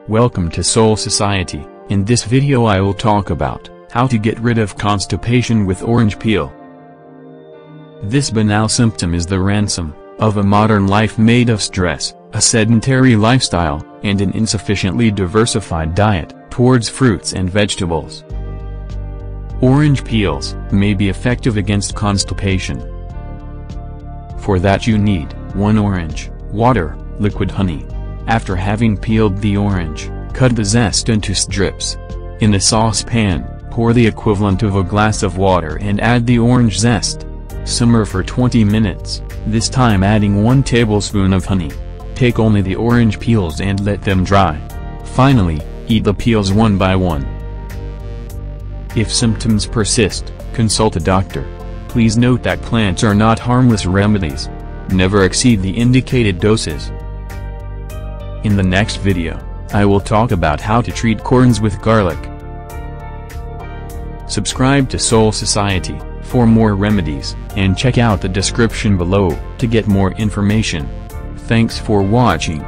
Welcome to Soul Society. In this video I will talk about how to get rid of constipation with orange peel. This banal symptom is the ransom of a modern life made of stress, a sedentary lifestyle, and an insufficiently diversified diet towards fruits and vegetables. Orange peels may be effective against constipation. For that you need 1 orange, water, liquid honey. After having peeled the orange, cut the zest into strips. In a saucepan, pour the equivalent of a glass of water and add the orange zest. Simmer for 20 minutes, this time adding 1 tablespoon of honey. Take only the orange peels and let them dry. Finally, eat the peels one by one. If symptoms persist, consult a doctor. Please note that plants are not harmless remedies. Never exceed the indicated doses. In the next video, I will talk about how to treat corns with garlic. Subscribe to Soul Society for more remedies, and check out the description below to get more information. Thanks for watching.